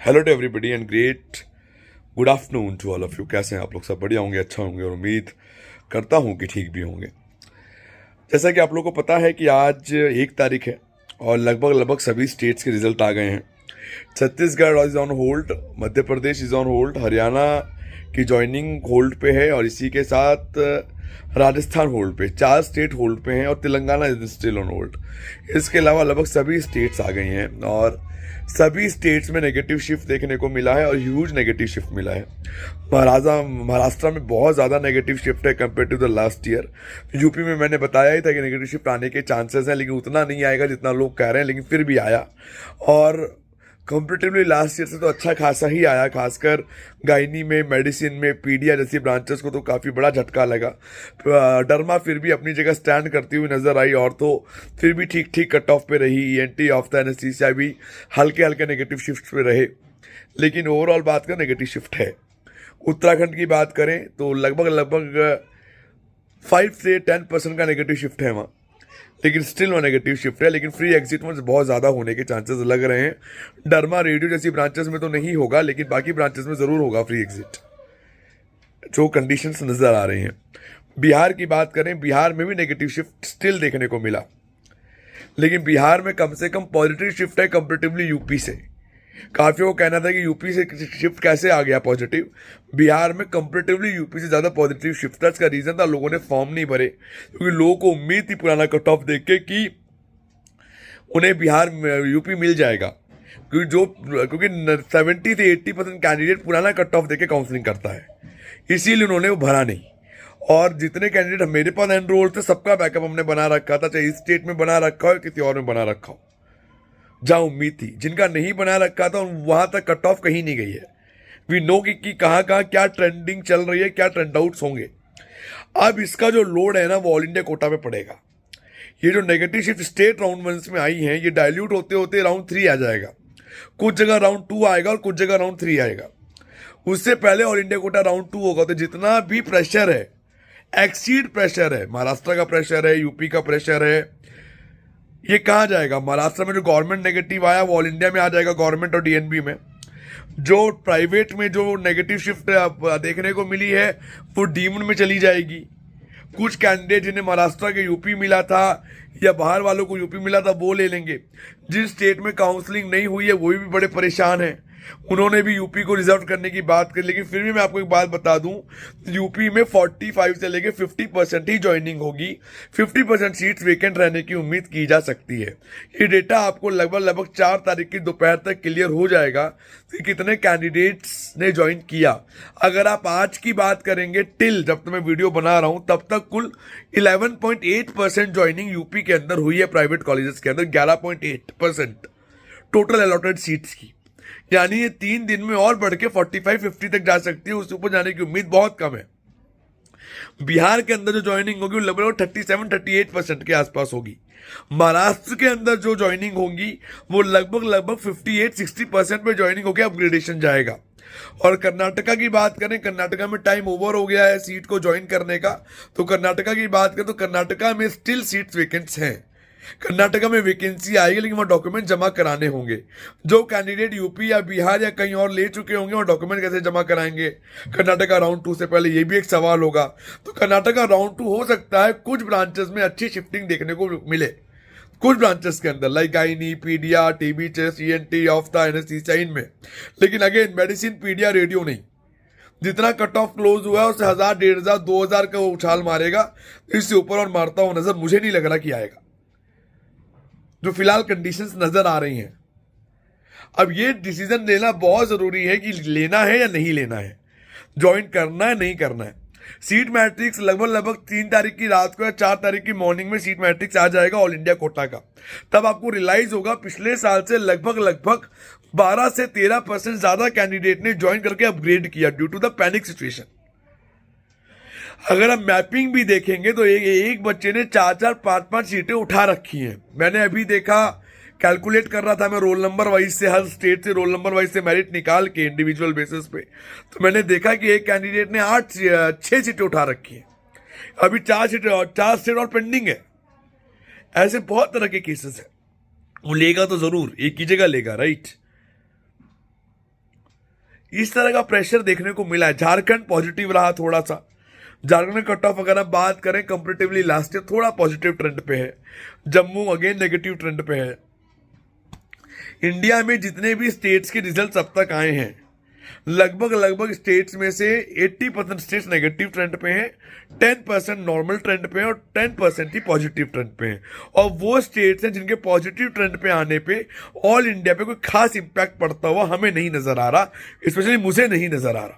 Hello to everybody and great good afternoon to all of you. कैसे हैं आप लोग? सब बढ़िया होंगे, अच्छा होंगे और उम्मीद करता हूं कि ठीक भी होंगे। जैसा कि आप लोगों को पता है कि आज 1 तारीख है और लगभग लगभग सभी स्टेट्स के रिजल्ट आ गए हैं। Chhattisgarh is on hold, Madhya Pradesh is on hold, Haryana की ज्वाइनिंग होल्ड पे है और इसी के साथ राजस्थान होल्ड पे, 4 स्टेट होल्ड पे हैं और Telangana is still on hold. इसके अलावा लगभग सभी स्टेट्स आ गई हैं और सभी स्टेट्स में नेगेटिव शिफ्ट देखने को मिला है और ह्यूज नेगेटिव शिफ्ट मिला है। महाराष्ट्र में बहुत ज़्यादा नेगेटिव शिफ्ट है compare to the last year. UP में मैंने बताया ही था कि नेगेटिव शिफ्ट आने के चांसेस हैं, लेकिन उतना नहीं आएगा जितना लोग कह रहे हैं, लेकिन फिर भी आया और कंपेरेटिवली लास्ट ईयर से तो अच्छा खासा ही आया। खासकर गायनी में, मेडिसिन में, पीडिया जैसी ब्रांचेस को तो काफ़ी बड़ा झटका लगा। डर्मा फिर भी अपनी जगह स्टैंड करती हुई नजर आई और तो फिर भी ठीक ठीक कट ऑफ पे रही। ईएनटी ऑफ द एनेस्थीसिया भी हल्के हल्के नेगेटिव शिफ्ट पे रहे, लेकिन ओवरऑल बात करें नेगेटिव शिफ्ट है। उत्तराखंड की बात करें तो लगभग लगभग 5 से 10% का नेगेटिव शिफ्ट है वहाँ, लेकिन स्टिल वो नेगेटिव शिफ्ट है। लेकिन फ्री एग्जिट में बहुत ज़्यादा होने के चांसेस लग रहे हैं। डर्मा रेडियो जैसी ब्रांचेस में तो नहीं होगा, लेकिन बाकी ब्रांचेस में ज़रूर होगा फ्री एग्जिट, जो कंडीशंस नज़र आ रही हैं। बिहार की बात करें, बिहार में भी नेगेटिव शिफ्ट स्टिल देखने को मिला, लेकिन बिहार में कम से कम पॉजिटिव शिफ्ट है कंपेरेटिवली यूपी से। काफियों का कहना था कि यूपी से शिफ्ट कैसे आ गया पॉजिटिव। बिहार में कंपेरेटिवली यूपी से ज़्यादा पॉजिटिव शिफ्ट था। इसका रीज़न था लोगों ने फॉर्म नहीं भरे, क्योंकि लोगों को उम्मीद थी पुराना कट ऑफ देख के कि उन्हें बिहार यूपी मिल जाएगा, क्योंकि 70 से 80% कैंडिडेट पुराना कट ऑफ देख के काउंसलिंग करता है, इसीलिए उन्होंने वो भरा नहीं। और जितने कैंडिडेट मेरे पास एनरोल थे सबका बैकअप हमने बना रखा था, चाहे इस स्टेट में बना रखा हो किसी और में बना रखा हो, जहां उम्मीद थी। जिनका नहीं बना रखा था वहां तक कट ऑफ कहीं नहीं गई है। वी नो कि कहां कहां क्या ट्रेंडिंग चल रही है, क्या ट्रेंड आउट्स होंगे। अब इसका जो लोड है ना वो ऑल इंडिया कोटा पे पड़ेगा। ये जो नेगेटिव शिफ्ट स्टेट राउंड 1 में आई है, ये डाइल्यूट होते होते राउंड 3 आ जाएगा। कुछ जगह राउंड 2 आएगा और कुछ जगह राउंड 3 आएगा। उससे पहले ऑल इंडिया कोटा राउंड 2 होगा। तो जितना भी प्रेशर है, एक्सीड प्रेशर है, महाराष्ट्र का प्रेशर है, यूपी का प्रेशर है, ये कहाँ जाएगा? महाराष्ट्र में जो गवर्नमेंट नेगेटिव आया वो ऑल इंडिया में आ जाएगा, गवर्नमेंट और डीएनबी में। जो प्राइवेट में जो नेगेटिव शिफ्ट देखने को मिली है वो डीमन में चली जाएगी। कुछ कैंडिडेट जिन्हें महाराष्ट्र के यूपी मिला था या बाहर वालों को यूपी मिला था वो ले लेंगे। जिस स्टेट में काउंसलिंग नहीं हुई है वो भी बड़े परेशान हैं, उन्होंने भी यूपी को रिजर्व करने की बात करी। लेकिन फिर भी मैं आपको एक बात बता दूं, यूपी में 45 से लेके 50% ही ज्वाइनिंग होगी। 50% सीट्स वेकेंट रहने की उम्मीद की जा सकती है। ये डेटा आपको लगभग लगभग 4 तारीख की दोपहर तक क्लियर हो जाएगा कि कितने कैंडिडेट्स ने ज्वाइन किया। अगर आप आज की बात करेंगे टिल जब तक मैं वीडियो बना रहा हूं तब तक कुल 11.8% ज्वाइनिंग यूपी के अंदर हुई है, प्राइवेट कॉलेजेस के अंदर 11.8% टोटल अलॉटेड सीट्स की। यानी ये 3 दिन में और बढ़ के 45-50 तक जा सकती है, उससे ऊपर जाने की उम्मीद बहुत कम है। बिहार के अंदर जो ज्वाइनिंग होगी वो लगभग 37-38% के आसपास होगी। महाराष्ट्र के अंदर जो ज्वाइनिंग होगी वो लगभग लगभग 58-60% में ज्वाइनिंग होकर अपग्रेडेशन जाएगा। और कर्नाटका की बात करें, कर्नाटका में टाइम ओवर हो गया है सीट को ज्वाइन करने का। तो कर्नाटका की बात करें तो कर्नाटका में स्टिल सीट्स वेकेंट्स हैं। कर्नाटका में वैकेंसी आएगी, लेकिन वहाँ डॉक्यूमेंट जमा कराने होंगे। जो कैंडिडेट यूपी या बिहार या कहीं और ले चुके होंगे वहाँ डॉक्यूमेंट कैसे जमा कराएंगे कर्नाटका राउंड 2 से पहले, ये भी एक सवाल होगा। तो कर्नाटका राउंड 2 हो सकता है कुछ ब्रांचेस में अच्छी शिफ्टिंग देखने को मिले, कुछ ब्रांचेस के अंदर like gynae, paedia, TB, chest, ENT, ophtha, anaesthesia इनमें। लेकिन अगेन मेडिसिन, पीडिया, रेडियो नहीं। जितना कट ऑफ क्लोज हुआ है उससे 1000, 1500, 2000 का उछाल मारेगा। इससे ऊपर और मारता हुआ नजर मुझे नहीं लग रहा कि आएगा, जो फिलहाल कंडीशंस नजर आ रही हैं। अब ये डिसीजन लेना बहुत जरूरी है कि लेना है या नहीं लेना है, ज्वाइन करना है नहीं करना है। सीट मैट्रिक्स लगभग लगभग 3 तारीख की रात को या 4 तारीख की मॉर्निंग में सीट मैट्रिक्स आ जाएगा ऑल इंडिया कोटा का। तब आपको रियलाइज होगा पिछले साल से लगभग लगभग 12 से 13% ज्यादा कैंडिडेट ने ज्वाइन करके अपग्रेड किया due to the panic situation. अगर आप मैपिंग भी देखेंगे तो एक बच्चे ने 4-4, 5-5 सीटें उठा रखी हैं। मैंने अभी देखा, कैलकुलेट कर रहा था मैं रोल नंबर वाइज से, हर स्टेट से रोल नंबर वाइज से मेरिट निकाल के इंडिविजुअल बेसिस पे, तो मैंने देखा कि एक कैंडिडेट ने 6 सीटें उठा रखी हैं। अभी 4 स्टेट और पेंडिंग है। ऐसे बहुत तरह के केसेस है। वो लेगा तो जरूर, एक ही जगह लेगा, राइट। इस तरह का प्रेशर देखने को मिला है। झारखंड पॉजिटिव रहा थोड़ा सा, झारखंड में कट ऑफ अगर हम बात करें कंपेरेटिवली लास्ट ईयर थोड़ा पॉजिटिव ट्रेंड पे है। जम्मू अगेन नेगेटिव ट्रेंड पे है। इंडिया में जितने भी स्टेट्स के रिजल्ट्स अब तक आए हैं, लगभग स्टेट्स में से 80% स्टेट्स नेगेटिव ट्रेंड पे हैं, 10% नॉर्मल ट्रेंड पे हैं और 10% ही पॉजिटिव ट्रेंड पे हैं। और वो स्टेट्स हैं जिनके पॉजिटिव ट्रेंड पे आने पे ऑल इंडिया पे कोई खास इंपैक्ट पड़ता हुआ हमें नहीं नजर आ रहा, स्पेशली मुझे नहीं नजर आ रहा।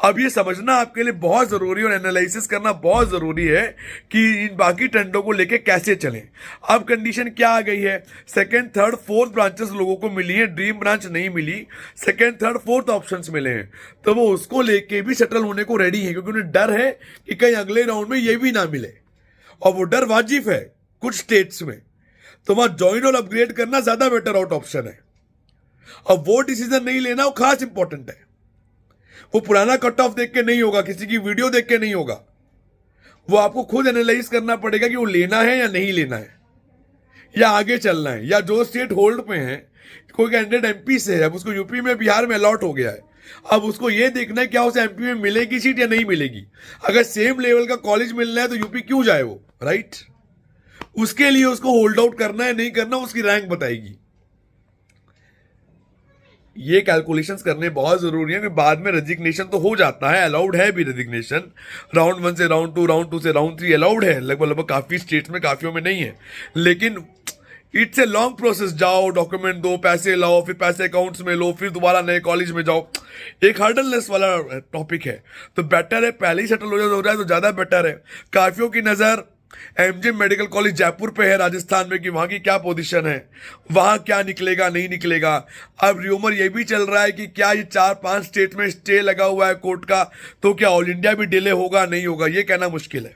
अब ये समझना आपके लिए बहुत जरूरी और एनालिसिस करना बहुत जरूरी है कि इन बाकी ट्रेंडों को लेके कैसे चलें। अब कंडीशन क्या आ गई है, सेकंड थर्ड फोर्थ ब्रांचेस लोगों को मिली है, ड्रीम ब्रांच नहीं मिली, सेकंड थर्ड फोर्थ ऑप्शंस मिले हैं, तो वो उसको लेके भी सेटल होने को रेडी है, क्योंकि उन्हें डर है कि कहीं अगले राउंड में ये भी ना मिले। और वो डर वाजिब है कुछ स्टेट्स में, तो वहां ज्वाइन और अपग्रेड करना ज्यादा बेटर आउट ऑप्शन है। अब वो डिसीजन नहीं लेना वो खास इंपॉर्टेंट है। वो पुराना कट ऑफ देख के नहीं होगा, किसी की वीडियो देख के नहीं होगा, वो आपको खुद एनालाइज करना पड़ेगा कि वो लेना है या नहीं लेना है, या आगे चलना है। या जो स्टेट होल्ड पे है, कोई कैंडिडेट एमपी से है, अब उसको यूपी में बिहार में अलॉट हो गया है, अब उसको ये देखना है क्या उसे एमपी में मिलेगी सीट या नहीं मिलेगी। अगर सेम लेवल का कॉलेज मिलना है तो यूपी क्यों जाए वो, राइट। उसके लिए उसको होल्ड आउट करना है नहीं करना उसकी रैंक बताएगी। ये कैलकुलेशंस करने बहुत जरूरी है, कि बाद में रेजिग्नेशन तो हो जाता है, अलाउड है भी रेजिग्नेशन, राउंड 1 से राउंड 2, राउंड 2 से राउंड 3 अलाउड है, लगभग काफी स्टेट्स में, काफियों में नहीं है। लेकिन इट्स ए लॉन्ग प्रोसेस, जाओ डॉक्यूमेंट दो, पैसे लाओ, फिर पैसे अकाउंट्स में लो, फिर दोबारा नए कॉलेज में जाओ, एक हर्डलनेस वाला टॉपिक है। तो बेटर है पहले ही सेटल हो जाए तो ज्यादा बेटर है। काफियों की नजर एमजे मेडिकल कॉलेज जयपुर पे है राजस्थान में, कि वहां की क्या पोजीशन है, वहां क्या निकलेगा नहीं निकलेगा। अब र्यूमर ये भी चल रहा है कि क्या ये 4-5 स्टेट में स्टे लगा हुआ है कोर्ट का, तो क्या ऑल इंडिया भी डिले होगा नहीं होगा, ये कहना मुश्किल है।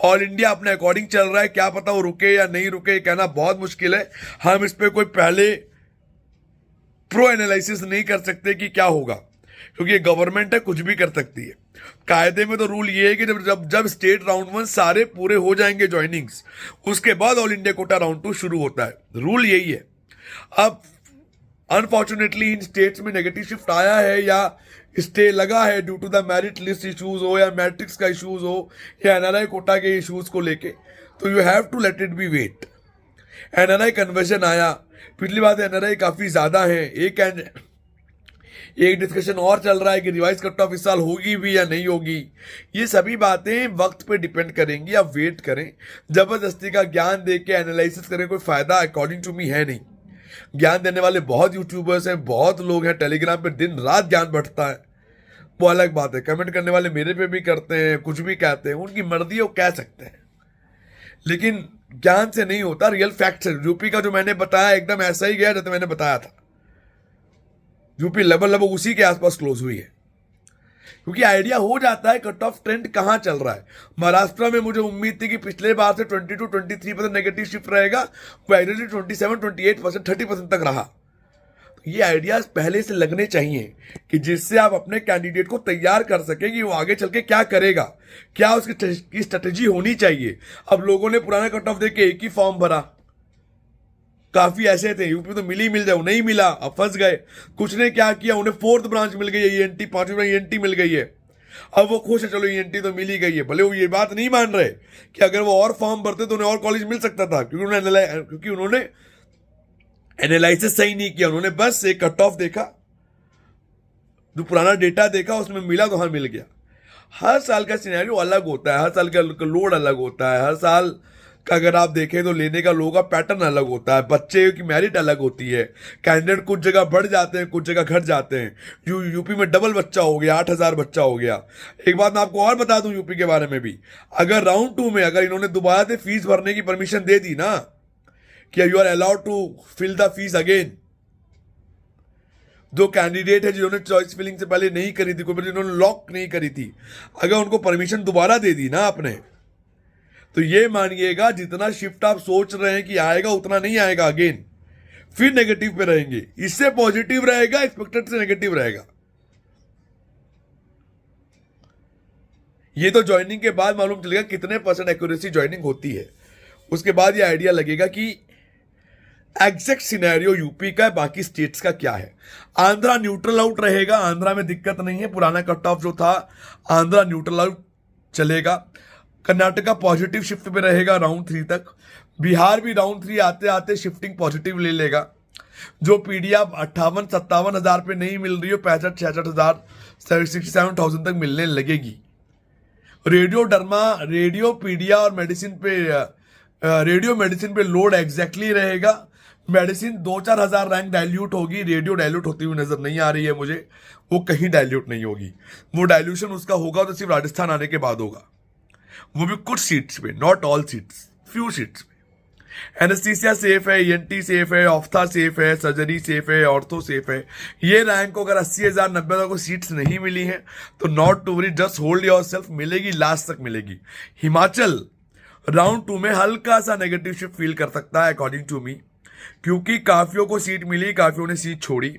ऑल इंडिया अपने अकॉर्डिंग चल रहा है, क्या पता वो रुके या नहीं रुके, कहना बहुत मुश्किल है। हम इस पे कोई पहले प्रो एनालिसिस नहीं कर सकते कि क्या होगा, क्योंकि ये गवर्नमेंट है, कुछ भी कर सकती है। कायदे में तो रूल ये है कि जब स्टेट राउंड 1 सारे पूरे हो जाएंगे ज्वाइनिंग्स, उसके बाद ऑल इंडिया कोटा राउंड 2 शुरू होता है, रूल यही है। अब अनफॉर्चुनेटली इन स्टेट्स में नेगेटिव शिफ्ट आया है या स्टे लगा है due to the merit list issues हो, या मैट्रिक्स का इश्यूज हो, या एनआरआई कोटा के इश्यूज को लेके, तो you have to let it be wait. NRI conversion आया, पिछली बात एनआरआई काफी ज्यादा है, एक डिस्कशन और चल रहा है कि रिवाइज कट ऑफ इस साल होगी भी या नहीं होगी। ये सभी बातें वक्त पे डिपेंड करेंगी, आप वेट करें। जबरदस्ती का ज्ञान दे के एनालिसिस करें कोई फायदा अकॉर्डिंग टू मी है नहीं। ज्ञान देने वाले बहुत यूट्यूबर्स हैं, बहुत लोग हैं, टेलीग्राम पे दिन रात ज्ञान बढ़ता है, वो अलग बात है। कमेंट करने वाले मेरे पे भी करते हैं, कुछ भी कहते हैं, उनकी मर्जी वो कह सकते हैं, लेकिन ज्ञान से नहीं होता, रियल फैक्ट है। यूपी का जो मैंने बताया एकदम ऐसा ही गया जैसे मैंने बताया था। यूपी लगभग उसी के आसपास क्लोज हुई है, क्योंकि आइडिया हो जाता है कट ऑफ ट्रेंड कहां चल रहा है। महाराष्ट्र में मुझे उम्मीद थी कि पिछले बार से 22-23% नेगेटिव शिफ्ट रहेगा, वो एग्जैक्टली 27-28%, 30% तक रहा। तो ये आइडियाज पहले से लगने चाहिए कि जिससे आप अपने कैंडिडेट को तैयार कर सके कि वो आगे चल के क्या करेगा, क्या उसकी स्ट्रेटेजी होनी चाहिए। अब लोगों ने पुराना कट ऑफ देख के एक ही फॉर्म भरा, काफी ऐसे थे यूपी तो मिल जाए, नहीं मिला, अब फंस गए। कुछ ने क्या किया, उन्हें 4th ब्रांच मिल गई है, ईएनटी 5वीं ब्रांच ईएनटी मिल गई है, अब वो खुश है, चलो ईएनटी तो मिल ही गई है। भले वो ये बात नहीं मान रहे कि अगर वो और फॉर्म भरते तो उन्हें और कॉलेज मिल सकता था, क्योंकि उन्होंने एनालिसिस सही नहीं किया। उन्होंने बस एक कट ऑफ देखा, जो पुराना डेटा देखा उसमें मिला तो हाँ मिल गया। हर साल का सिनेरियो अलग होता है, हर साल का लोड अलग होता है, हर साल का अगर आप देखें तो लेने का लोगों का पैटर्न अलग होता है, बच्चे की मेरिट अलग होती है, कैंडिडेट कुछ जगह बढ़ जाते हैं, कुछ जगह घट जाते हैं। यूपी में डबल बच्चा हो गया, 8,000 बच्चा हो गया। एक बात मैं आपको और बता दूं यूपी के बारे में भी, अगर राउंड 2 में अगर इन्होंने दोबारा से फीस भरने की परमिशन दे दी ना, कि you are allowed to fill the fees again, जो कैंडिडेट है जिन्होंने चॉइस फिलिंग से पहले नहीं करी थी, जिन्होंने लॉक नहीं करी थी, अगर उनको परमिशन दोबारा दे दी ना आपने, तो ये मानिएगा जितना शिफ्ट आप सोच रहे हैं कि आएगा उतना नहीं आएगा अगेन, फिर नेगेटिव पे रहेंगे। इससे पॉजिटिव रहेगा, एक्सपेक्टेड से नेगेटिव रहेगा। ये तो ज्वाइनिंग के बाद मालूम चलेगा कितने % एक्यूरेसी ज्वाइनिंग होती है, उसके बाद ये आइडिया लगेगा कि एग्जैक्ट सिनेरियो यूपी का है, बाकी स्टेट्स का क्या है। आंध्रा न्यूट्रल आउट रहेगा, आंध्रा में दिक्कत नहीं है, पुराना कट ऑफ जो था आंध्रा न्यूट्रल आउट चलेगा। कर्नाटका पॉजिटिव शिफ्ट पे रहेगा राउंड 3 तक। बिहार भी राउंड 3 आते आते शिफ्टिंग पॉजिटिव ले लेगा। जो पीडीएफ 58-57 हजार पे नहीं मिल रही हो, 65-66 हजार 67,000 तक मिलने लगेगी। रेडियो डर्मा, रेडियो पीडिया और मेडिसिन पे रेडियो मेडिसिन पे लोड एग्जैक्टली रहेगा। मेडिसिन 2-4 हजार रैंक डाइल्यूट होगी, रेडियो डाइल्यूट होती हुई नजर नहीं आ रही है मुझे, वो कहीं डाइल्यूट नहीं होगी। वो डाइल्यूशन उसका होगा तो सिर्फ राजस्थान आने के बाद होगा, वो भी कुछ सीट्स पे, not all seats, few seats पे। एनेस्थीसिया सेफ है, ईएनटी सेफ है, ऑफ्था सेफ है, सर्जरी सेफ है, ऑर्थो सेफ है। ये रैंक को अगर 80,000 90,000 को सीट्स नहीं मिली हैं तो not to worry, just hold yourself, मिलेगी, लास्ट तक मिलेगी। हिमाचल राउंड 2 में हल्का सा नेगेटिव शिफ्ट फील कर सकता है अकॉर्डिंग टू मी, क्योंकि काफियों को सीट मिली, काफियों ने सीट छोड़ी।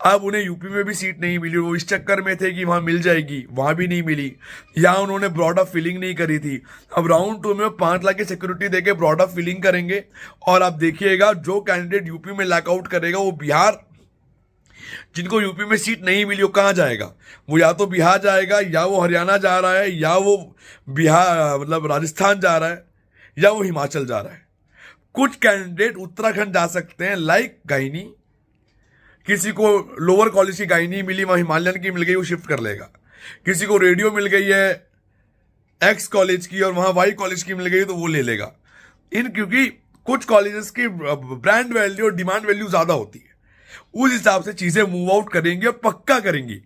अब उन्हें यूपी में भी सीट नहीं मिली, वो इस चक्कर में थे कि वहां मिल जाएगी, वहां भी नहीं मिली, या उन्होंने ब्रॉड अप फिलिंग नहीं करी थी। अब राउंड 2 में 5 लाख की सिक्योरिटी देके ब्रॉड अप फिलिंग करेंगे, और आप देखिएगा जो कैंडिडेट यूपी में लैकआउट करेगा वो बिहार, जिनको यूपी में सीट नहीं मिली, वो कहां जाएगा? वो या तो बिहार जाएगा, या वो हरियाणा जा रहा है, या वो बिहार मतलब राजस्थान जा रहा है, या वो हिमाचल जा रहा है। कुछ कैंडिडेट उत्तराखंड जा सकते हैं, लाइक गायनी, किसी को लोअर कॉलेज की गायनी मिली, वहां हिमालयन की मिल गई, वो शिफ्ट कर लेगा। किसी को रेडियो मिल गई है एक्स कॉलेज की और वहां वाई कॉलेज की मिल गई तो वो ले लेगा। क्योंकि कुछ कॉलेजेस की ब्रांड वैल्यू और डिमांड वैल्यू ज्यादा होती है, उस हिसाब से चीजें मूव आउट करेंगी और पक्का करेंगी,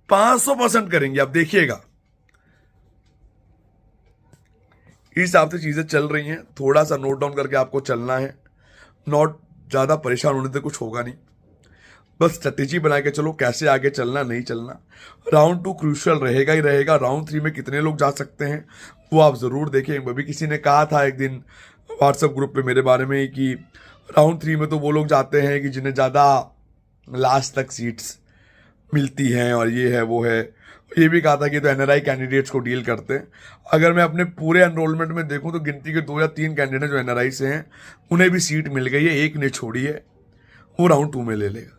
500% करेंगी। आप देखिएगा इस हिसाब से चीजें चल रही हैं, थोड़ा सा नोट डाउन करके आपको चलना है, नॉट ज्यादा परेशान होने से कुछ होगा नहीं, बस स्ट्रेटेजी बना के चलो, कैसे आगे चलना नहीं चलना। राउंड 2 क्रूशियल रहेगा ही रहेगा। राउंड 3 में कितने लोग जा सकते हैं वो आप जरूर देखें। अभी किसी ने कहा था एक दिन व्हाट्सएप ग्रुप पे मेरे बारे में कि राउंड 3 में तो वो लोग जाते हैं कि जिन्हें ज़्यादा लास्ट तक सीट्स मिलती हैं, और ये है वो है। ये भी कहा था कि तो एनआरआई कैंडिडेट्स को डील करते हैं। अगर मैं अपने पूरे एनरोलमेंट में देखूं तो गिनती के 2 या 3 कैंडिडेट जो एनआरआई से हैं उन्हें भी सीट मिल गई है, एक ने छोड़ी है, वो राउंड 2 में ले लेगा।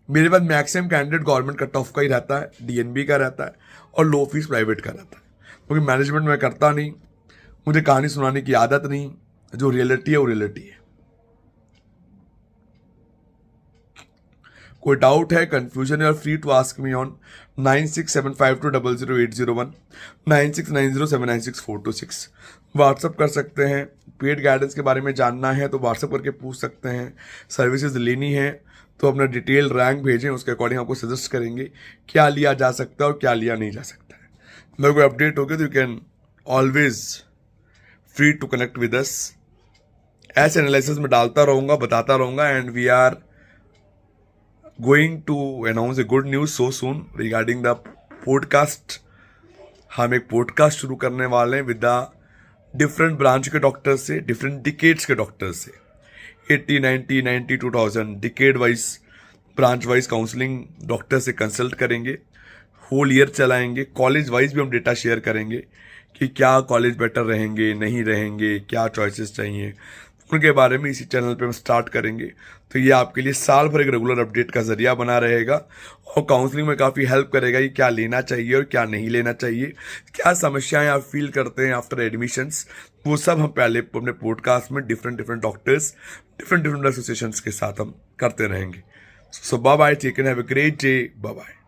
मेरे पास maximum candidate government cut off का ही रहता है, डीएनबी का रहता है, और लो फीस प्राइवेट का रहता है, क्योंकि मैनेजमेंट में करता नहीं, मुझे कहानी सुनाने की आदत नहीं, जो रियलिटी है वो रियलिटी है। कोई डाउट है, कंफ्यूजन है, free to ask me on 9675200801 9690796426। WhatsApp कर सकते हैं। पेड गाइडेंस के बारे में जानना है तो व्हाट्सअप करके पूछ सकते हैं। सर्विसेज लेनी है तो अपना डिटेल रैंक भेजें, उसके अकॉर्डिंग आपको सजेस्ट करेंगे क्या लिया जा सकता है और क्या लिया नहीं जा सकता है। मेरे को अपडेट हो गया तो you can always free to connect with us. ऐसे एनालिसिस में डालता रहूंगा, बताता रहूंगा, and we are going to announce a good news so soon regarding the podcast. हम एक पॉडकास्ट शुरू करने वाले हैं विद द डिफरेंट ब्रांच के डॉक्टर्स से, डिफरेंट डिकेड्स के डॉक्टर्स से, 80, 90, 90, 2000 decade wise, branch wise counselling doctor से कंसल्ट करेंगे, होल ईयर चलाएंगे। कॉलेज वाइज भी हम डेटा शेयर करेंगे कि क्या कॉलेज बेटर रहेंगे, नहीं रहेंगे, क्या चॉइसेस चाहिए, उनके बारे में इसी चैनल पे हम स्टार्ट करेंगे। तो ये आपके लिए साल भर एक रेगुलर अपडेट का जरिया बना रहेगा, और काउंसलिंग में काफ़ी हेल्प करेगा कि क्या लेना चाहिए और क्या नहीं लेना चाहिए, क्या समस्याएं आप फील करते हैं आफ्टर एडमिशन्स, वो सब हम पहले अपने पॉडकास्ट में डिफरेंट डॉक्टर्स, डिफरेंट एसोसिएशंस के साथ हम करते रहेंगे। So bye bye, take care, have a great day, bye bye.